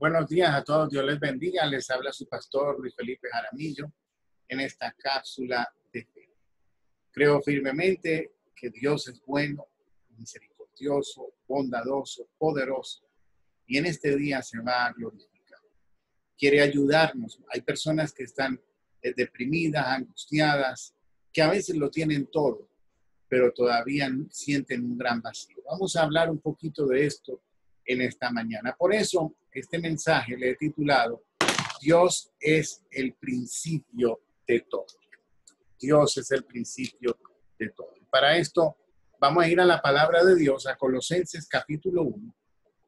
Buenos días a todos, Dios les bendiga. Les habla su pastor Luis Felipe Jaramillo en esta cápsula de fe. Creo firmemente que Dios es bueno, misericordioso, bondadoso, poderoso y en este día se va a glorificar. Quiere ayudarnos. Hay personas que están deprimidas, angustiadas, que a veces lo tienen todo, pero todavía sienten un gran vacío. Vamos a hablar un poquito de esto en esta mañana. Por eso, este mensaje le he titulado Dios es el principio de todo. Dios es el principio de todo. Para esto, vamos a ir a la palabra de Dios, a Colosenses capítulo 1,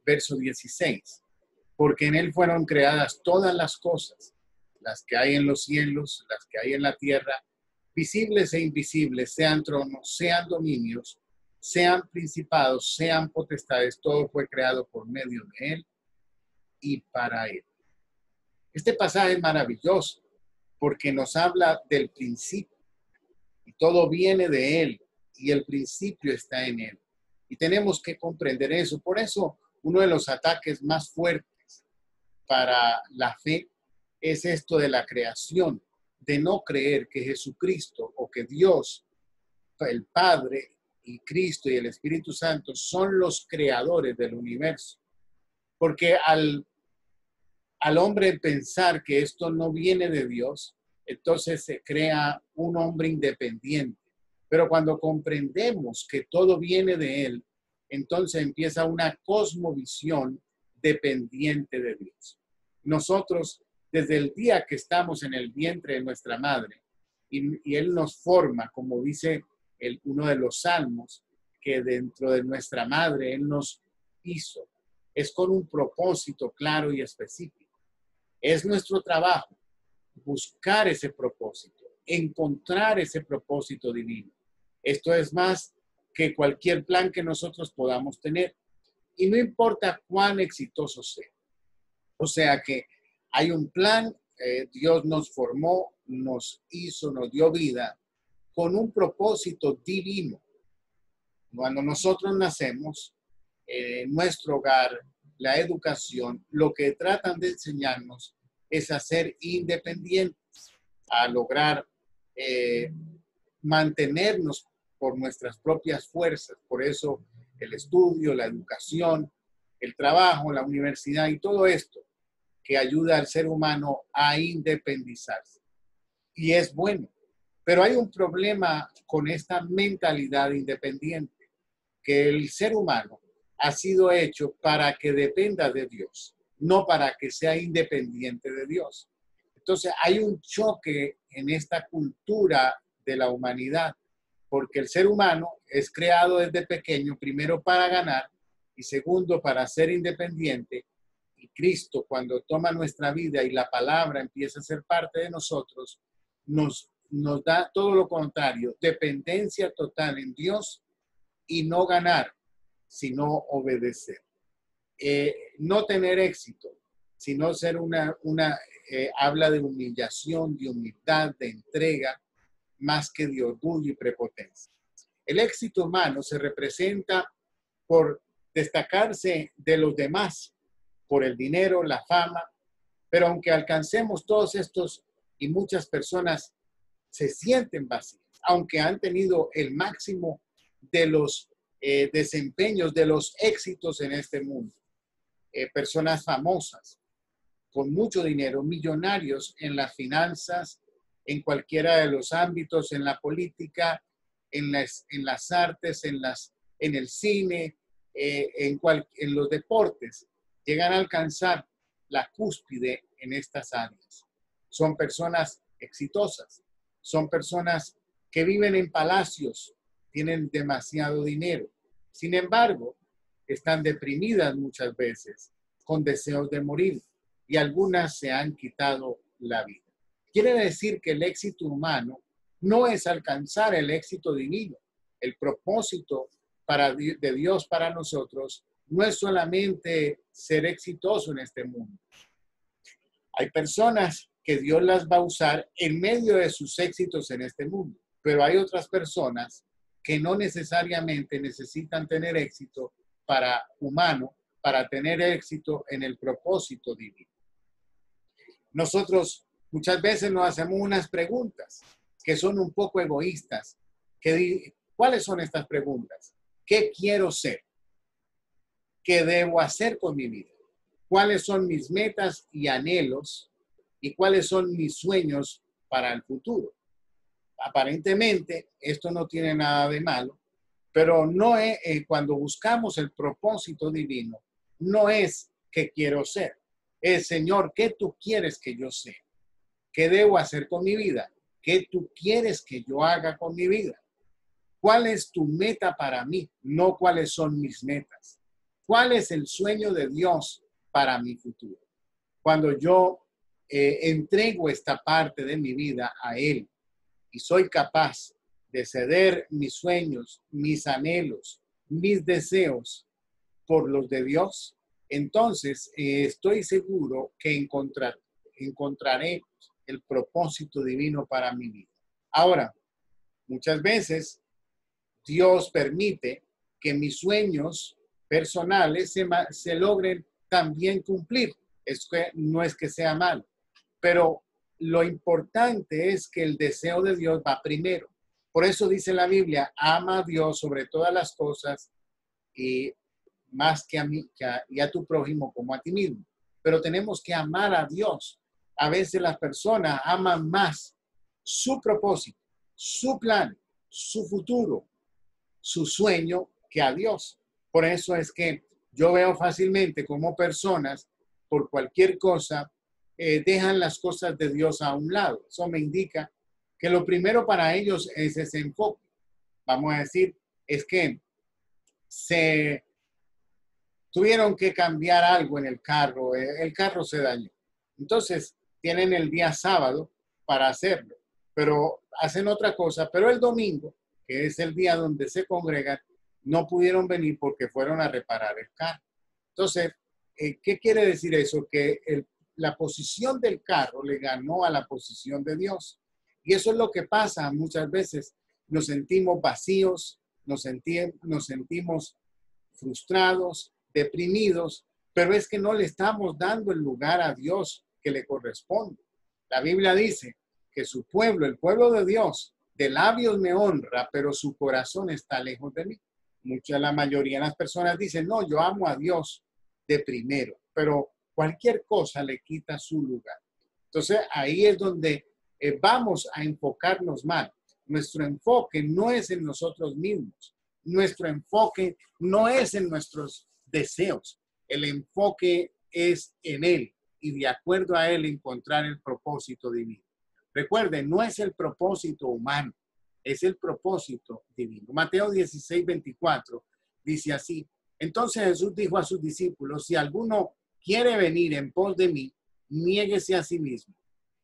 verso 16. Porque en él fueron creadas todas las cosas, las que hay en los cielos, las que hay en la tierra, visibles e invisibles, sean tronos, sean dominios, sean principados, sean potestades, todo fue creado por medio de él y para él. Este pasaje es maravilloso porque nos habla del principio y todo viene de él y el principio está en él. Y tenemos que comprender eso. Por eso, uno de los ataques más fuertes para la fe es esto de la creación, de no creer que Jesucristo o que Dios, el Padre y Cristo y el Espíritu Santo son los creadores del universo. Porque al hombre pensar que esto no viene de Dios, entonces se crea un hombre independiente. Pero cuando comprendemos que todo viene de él, entonces empieza una cosmovisión dependiente de Dios. Nosotros, desde el día que estamos en el vientre de nuestra madre, y él nos forma, como dice uno de los salmos, que dentro de nuestra madre él nos hizo, es con un propósito claro y específico. Es nuestro trabajo buscar ese propósito, encontrar ese propósito divino. Esto es más que cualquier plan que nosotros podamos tener. Y no importa cuán exitoso sea. O sea que hay un plan, Dios nos formó, nos hizo, nos dio vida con un propósito divino. Cuando nosotros nacemos, nuestro hogar, la educación, lo que tratan de enseñarnos es a ser independientes, a lograr mantenernos por nuestras propias fuerzas. Por eso el estudio, la educación, el trabajo, la universidad y todo esto que ayuda al ser humano a independizarse. Y es bueno. Pero hay un problema con esta mentalidad independiente, que el ser humano ha sido hecho para que dependa de Dios, no para que sea independiente de Dios. Entonces hay un choque en esta cultura de la humanidad, porque el ser humano es creado desde pequeño, primero para ganar y segundo para ser independiente. Y Cristo, cuando toma nuestra vida y la palabra empieza a ser parte de nosotros, nos da todo lo contrario, dependencia total en Dios y no ganar, sino obedecer. No tener éxito, sino ser habla de humillación, de humildad, de entrega, más que de orgullo y prepotencia. El éxito humano se representa por destacarse de los demás, por el dinero, la fama, pero aunque alcancemos todos estos y muchas personas se sienten vacías, aunque han tenido el máximo de los desempeños, de los éxitos en este mundo. Personas famosas, con mucho dinero, millonarios en las finanzas, en cualquiera de los ámbitos, en la política, en las artes, en el cine, en los deportes, llegan a alcanzar la cúspide en estas áreas. Son personas exitosas, son personas que viven en palacios, tienen demasiado dinero. Sin embargo, están deprimidas muchas veces, con deseos de morir, y algunas se han quitado la vida. Quiere decir que el éxito humano no es alcanzar el éxito divino. El propósito de Dios para nosotros no es solamente ser exitoso en este mundo. Hay personas que Dios las va a usar en medio de sus éxitos en este mundo, pero hay otras personas que no necesariamente necesitan tener éxito humano para tener éxito en el propósito divino. Nosotros muchas veces nos hacemos unas preguntas que son un poco egoístas. ¿Cuáles son estas preguntas? ¿Qué quiero ser? ¿Qué debo hacer con mi vida? ¿Cuáles son mis metas y anhelos? ¿Y cuáles son mis sueños para el futuro? Aparentemente, esto no tiene nada de malo, pero no es, cuando buscamos el propósito divino, no es qué quiero ser. Es, Señor, ¿qué tú quieres que yo sea? ¿Qué debo hacer con mi vida? ¿Qué tú quieres que yo haga con mi vida? ¿Cuál es tu meta para mí? No cuáles son mis metas. ¿Cuál es el sueño de Dios para mi futuro? Cuando yo entrego esta parte de mi vida a Él y soy capaz de ceder mis sueños, mis anhelos, mis deseos por los de Dios, entonces estoy seguro que encontraré el propósito divino para mi vida. Ahora, muchas veces Dios permite que mis sueños personales se logren también cumplir. Es que no es que sea malo, pero lo importante es que el deseo de Dios va primero. Por eso dice la Biblia, ama a Dios sobre todas las cosas y más que a mí y a tu prójimo como a ti mismo. Pero tenemos que amar a Dios. A veces las personas aman más su propósito, su plan, su futuro, su sueño que a Dios. Por eso es que yo veo fácilmente cómo personas por cualquier cosa dejan las cosas de Dios a un lado. Eso me indica que lo primero para ellos es ese enfoque. Vamos a decir, es que se tuvieron que cambiar algo en el carro se dañó. Entonces, tienen el día sábado para hacerlo, pero hacen otra cosa, pero el domingo, que es el día donde se congregan, no pudieron venir porque fueron a reparar el carro. Entonces, ¿qué quiere decir eso? Que la posición del carro le ganó a la posición de Dios. Y eso es lo que pasa muchas veces. Nos sentimos vacíos, nos sentimos frustrados, deprimidos, pero es que no le estamos dando el lugar a Dios que le corresponde. La Biblia dice que su pueblo, el pueblo de Dios, de labios me honra, pero su corazón está lejos de mí. La mayoría de las personas dicen, no, yo amo a Dios de primero, pero cualquier cosa le quita su lugar. Entonces ahí es donde vamos a enfocarnos mal. Nuestro enfoque no es en nosotros mismos. Nuestro enfoque no es en nuestros deseos. El enfoque es en Él y de acuerdo a Él encontrar el propósito divino. Recuerden, no es el propósito humano, es el propósito divino. Mateo 16:24 dice así. Entonces Jesús dijo a sus discípulos, si alguno quiere venir en pos de mí, niéguese a sí mismo,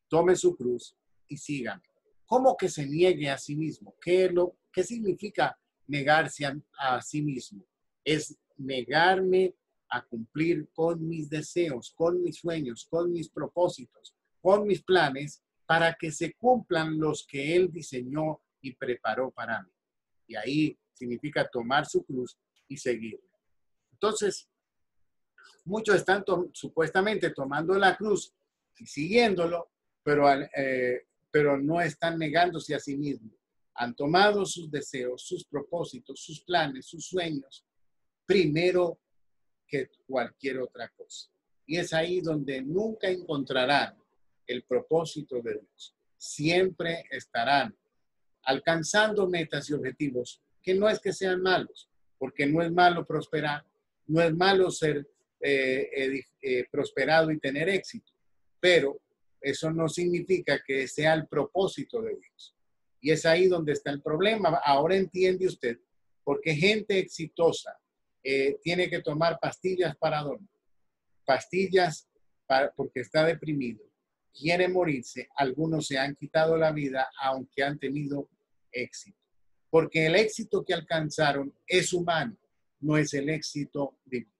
tome su cruz y sígame. ¿Cómo que se niegue a sí mismo? ¿Qué significa negarse a sí mismo? Es negarme a cumplir con mis deseos, con mis sueños, con mis propósitos, con mis planes, para que se cumplan los que Él diseñó y preparó para mí. Y ahí significa tomar su cruz y seguirle. Entonces, muchos están supuestamente tomando la cruz y siguiéndolo, pero no están negándose a sí mismos. Han tomado sus deseos, sus propósitos, sus planes, sus sueños, primero que cualquier otra cosa. Y es ahí donde nunca encontrarán el propósito de Dios. Siempre estarán alcanzando metas y objetivos que no es que sean malos, porque no es malo prosperar, no es malo ser prosperado y tener éxito, pero eso no significa que sea el propósito de Dios. Y es ahí donde está el problema. Ahora entiende usted por qué gente exitosa tiene que tomar pastillas para dormir, pastillas porque está deprimido, quiere morirse. Algunos se han quitado la vida aunque han tenido éxito, porque el éxito que alcanzaron es humano, no es el éxito divino.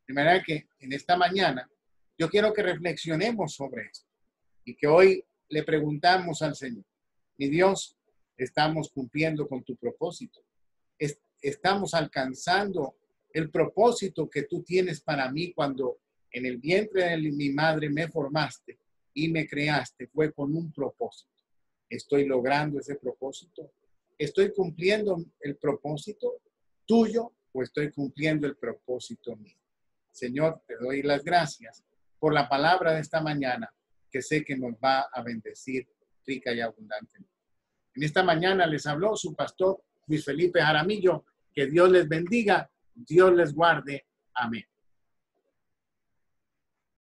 De manera que en esta mañana yo quiero que reflexionemos sobre esto y que hoy le preguntamos al Señor, mi Dios, estamos cumpliendo con tu propósito, estamos alcanzando El propósito que tú tienes para mí cuando en el vientre de mi madre me formaste y me creaste fue con un propósito. ¿Estoy logrando ese propósito? ¿Estoy cumpliendo el propósito tuyo o estoy cumpliendo el propósito mío? Señor, te doy las gracias por la palabra de esta mañana que sé que nos va a bendecir rica y abundantemente. En esta mañana les habló su pastor Luis Felipe Jaramillo. Que Dios les bendiga, Dios les guarde. Amén.